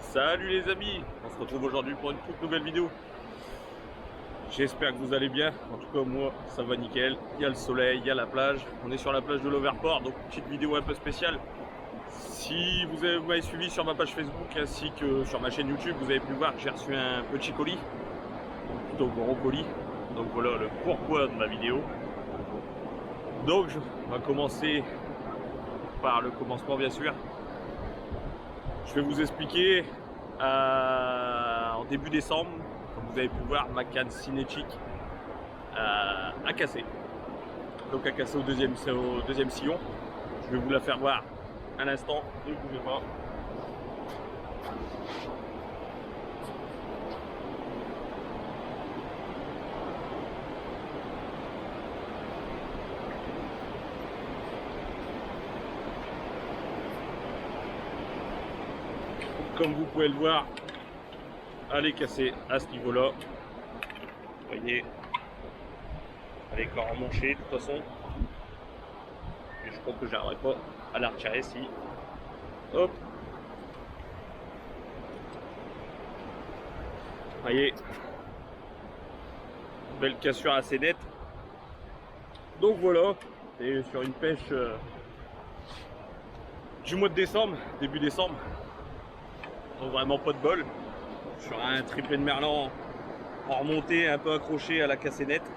Salut les amis, on se retrouve aujourd'hui pour une toute nouvelle vidéo. J'espère que vous allez bien, en tout cas moi ça va nickel. Il y a le soleil, il y a la plage, on est sur la plage de l'Overport, donc petite vidéo un peu spéciale. Si vous m'avez suivi sur ma page Facebook ainsi que sur ma chaîne YouTube, vous avez pu voir que j'ai reçu un petit colis, plutôt gros colis. Donc voilà le pourquoi de ma vidéo. Donc on va commencer par le commencement bien sûr. Je vais vous expliquer en début décembre, comme vous avez pu voir, ma canne cinétique a cassé. Donc a cassé au deuxième sillon. Je vais vous la faire voir à l'instant, ne bougez pas. Comme vous pouvez le voir, elle est cassée à ce niveau-là. Vous voyez, elle est encore emmanchée de toute façon. Et je crois que j'arriverai pas à la retirer ici. Hop. Vous voyez, belle cassure assez nette. Donc voilà, et sur une pêche du mois de décembre, début décembre. Donc vraiment pas de bol. Sur un triplé de merlan en remontée, un peu accroché à la cassénette.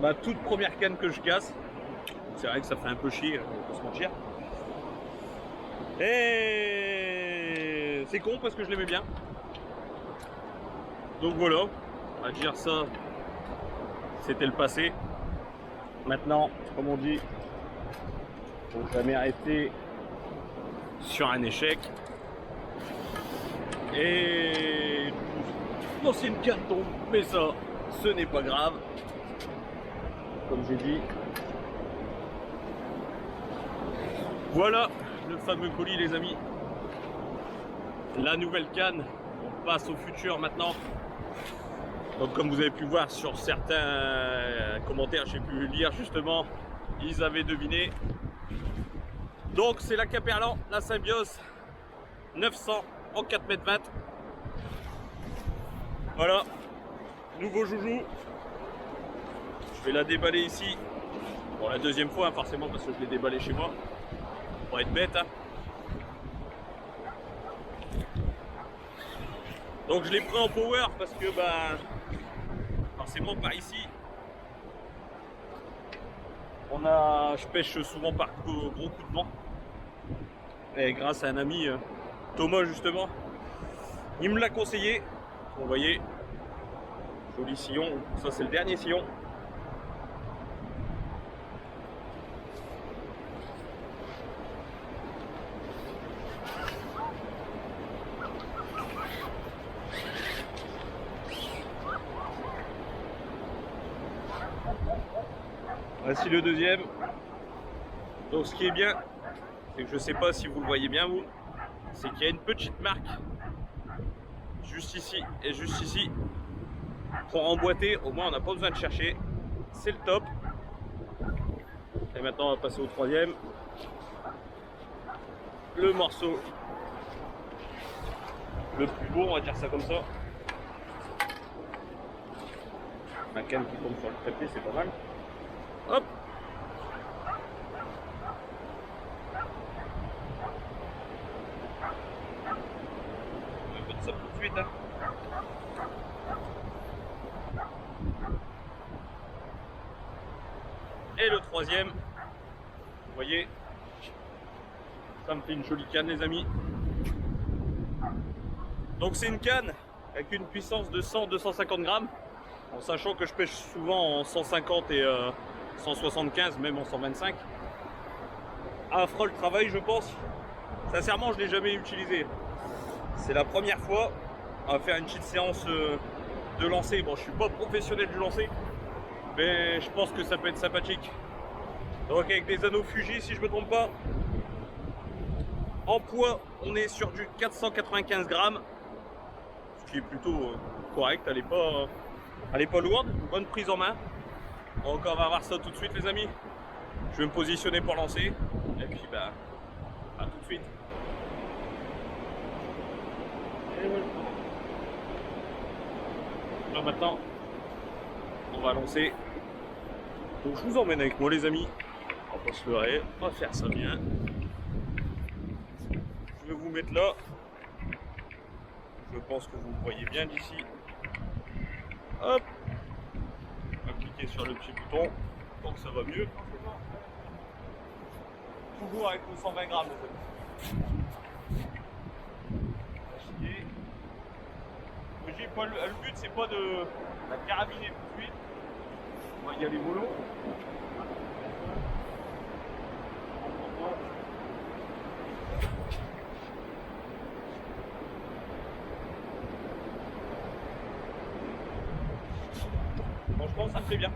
Ma toute première canne que je casse. C'est vrai que ça fait un peu chier, on peut se mentir. Et c'est con parce que je l'aimais bien. Donc voilà, on va dire ça, c'était le passé. Maintenant, comme on dit, faut jamais arrêter sur un échec. Et l'ancienne canne tombe, mais ça, ce n'est pas grave. Comme j'ai dit. Voilà le fameux colis les amis. La nouvelle canne. On passe au futur maintenant. Donc comme vous avez pu voir sur certains commentaires, j'ai pu lire justement, ils avaient deviné. Donc c'est la Caperlan, la Symbiose 900 en 4,20 m. Voilà, nouveau joujou. Je vais la déballer ici pour la deuxième fois, hein, forcément parce que je l'ai déballé chez moi. Pour être bête. Hein. Donc je l'ai pris en power parce que bah forcément par ici. Je pêche souvent par gros coups de vent. Et grâce à un ami, Thomas justement, il me l'a conseillé. Vous voyez, joli sillon. Ça c'est le dernier sillon. Voici le deuxième. Donc ce qui est bien, c'est que je ne sais pas si vous le voyez bien vous, c'est qu'il y a une petite marque juste ici et juste ici pour emboîter. Au moins on n'a pas besoin de chercher. C'est le top. Et maintenant on va passer au troisième. Le morceau le plus beau, on va dire ça comme ça. Ma canne qui tombe sur le trépied, c'est pas mal. Hop. On va mettre ça tout de suite. Hein. Et le troisième, vous voyez, ça me fait une jolie canne les amis. Donc c'est une canne avec une puissance de 100-250 grammes, en sachant que je pêche souvent en 150 et 175, même en 125. Elle fera le travail je pense. Sincèrement je ne l'ai jamais utilisé. C'est la première fois. On va faire une petite séance de lancer. Bon je suis pas professionnel du lancer, mais je pense que ça peut être sympathique. Donc avec des anneaux Fuji si je me trompe pas. En poids on est sur du 495 grammes. Ce qui est plutôt correct, elle est pas lourde, bonne prise en main. Donc on va voir ça tout de suite les amis. Je vais me positionner pour lancer. Et puis bah, à tout de suite. Là maintenant, on va lancer. Donc je vous emmène avec moi les amis. On va pas se leurrer, on va faire ça bien. Je vais vous mettre là. Je pense que vous me voyez bien d'ici. Hop. On va cliquer sur le petit bouton. Donc ça va mieux. Toujours avec nos 120 grammes les amis. Le but c'est pas de la carabiner tout de suite. On va y aller mollo. Franchement ça me fait bien.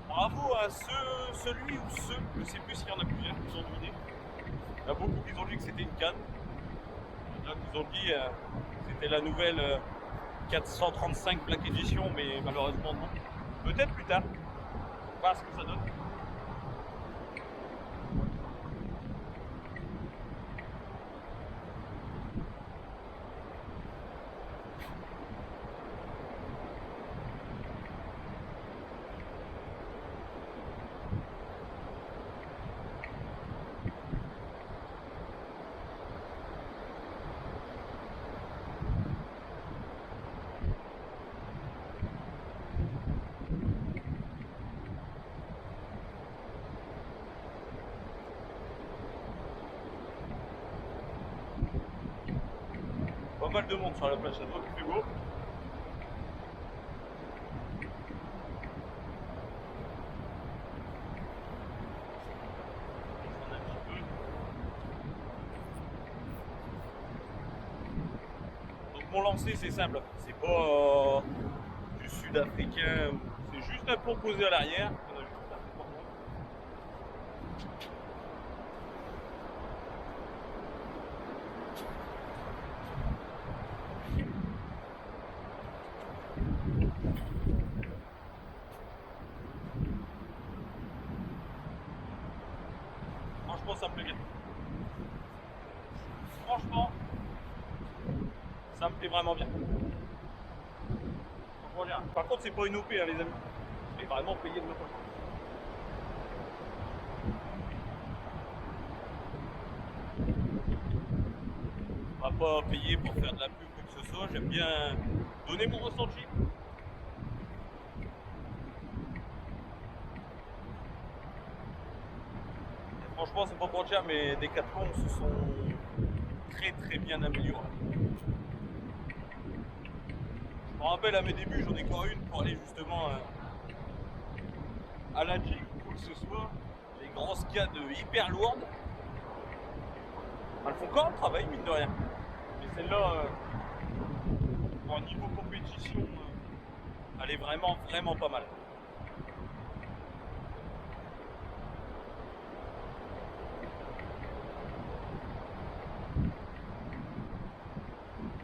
Bravo à celui ou ceux, je ne sais plus s'il y en a plusieurs qui ont deviné. Il y a beaucoup qui ont dit que c'était une canne. Il y en a qui ont dit que c'était la nouvelle 435 Black Edition, mais malheureusement non. Peut-être plus tard. On va voir ce que ça donne. Pas mal de monde sur la plage, ça doit qu'il fait beau. Donc mon lancer c'est simple, c'est pas du sud-africain, c'est juste un pont posé à l'arrière. Franchement ça me plaît bien. Franchement ça me plaît vraiment bien. Par contre c'est pas une OP hein, les amis. C'est vraiment payé de ma poche. On va pas payer pour faire de la pub ou que ce soit, j'aime bien donner mon ressenti. Franchement, c'est pas pour dire, mais Decathlon se sont très bien améliorés. Je me rappelle à mes débuts, j'en ai encore une pour aller justement à la gym ou quoi que ce soit. Les grosses scades hyper lourdes. Elles font quand même le travail, mine de rien. Mais celle-là, pour un niveau compétition, elle est vraiment pas mal.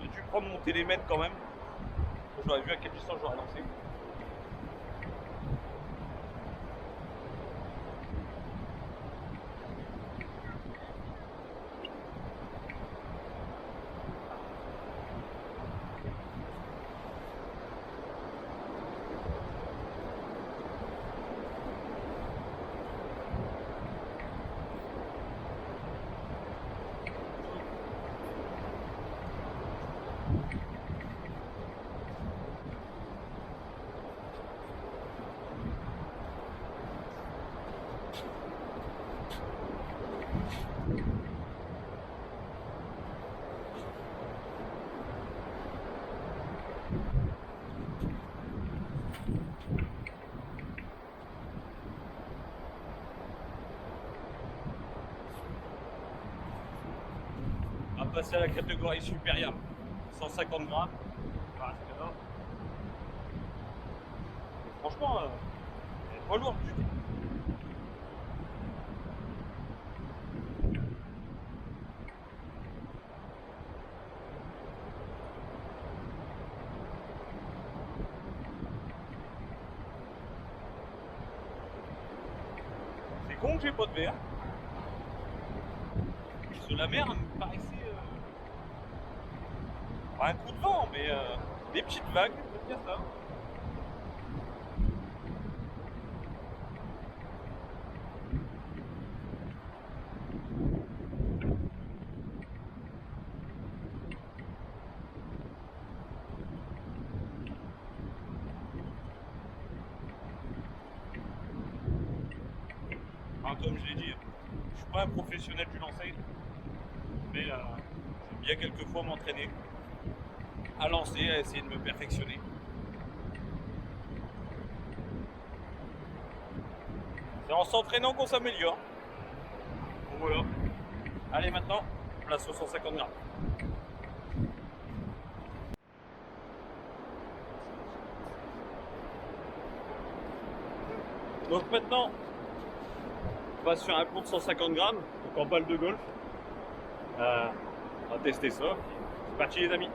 J'ai dû prendre mon télémètre quand même. J'aurais vu à quelle distance j'aurais lancé. On va passer à la catégorie supérieure. 150 grammes. Voilà, c'est là. Franchement, elle est pas lourde du tout. suis con que j'ai pas de verre. Parce que la mer me paraissait pas un coup de vent, mais des petites vagues, c'est bien ça. Comme je l'ai dit, je suis pas un professionnel du lancer, mais j'aime bien quelquefois m'entraîner à lancer, à essayer de me perfectionner. C'est en s'entraînant qu'on s'améliore. Bon voilà. Allez maintenant, place aux 150 grammes. Donc maintenant, on va sur un compte 150 grammes, donc en balle de golf. On va tester ça. C'est parti les amis.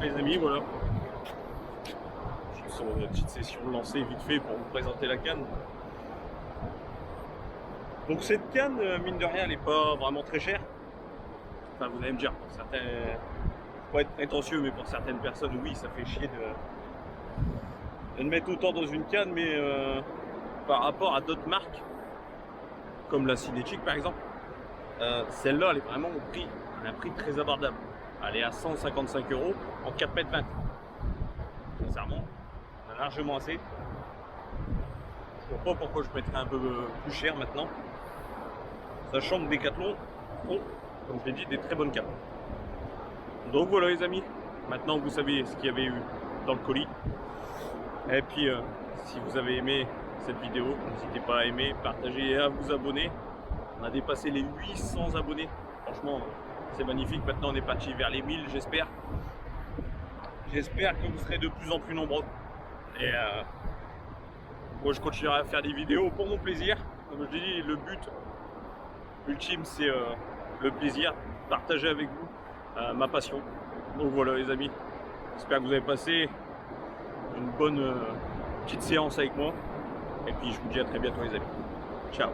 Les amis, voilà. Je suis sur une petite session de lancer vite fait pour vous présenter la canne. Donc cette canne, mine de rien, elle n'est pas vraiment très chère. Enfin, vous allez me dire, pour certains, faut être prétentieux, mais pour certaines personnes, oui, ça fait chier de mettre autant dans une canne, mais par rapport à d'autres marques, comme la Cinétique par exemple, celle-là, elle est vraiment au prix, à un prix très abordable. Elle est à 155 € en 4,20 m. Sincèrement, on a largement assez. Je ne vois pas pourquoi je mettrais un peu plus cher maintenant. Sachant que Decathlon ont, comme je l'ai dit, des très bonnes cannes. Donc voilà les amis, maintenant vous savez ce qu'il y avait eu dans le colis. Et puis, si vous avez aimé cette vidéo, n'hésitez pas à aimer, partager et à vous abonner. On a dépassé les 800 abonnés. Franchement, c'est magnifique. Maintenant, on est parti vers les 1000, j'espère. J'espère que vous serez de plus en plus nombreux. Et moi, je continuerai à faire des vidéos pour mon plaisir. Comme je dis, le but ultime, c'est le plaisir, partager avec vous ma passion. Donc voilà les amis, j'espère que vous avez passé une bonne petite séance avec moi. Et puis je vous dis à très bientôt les amis. Ciao.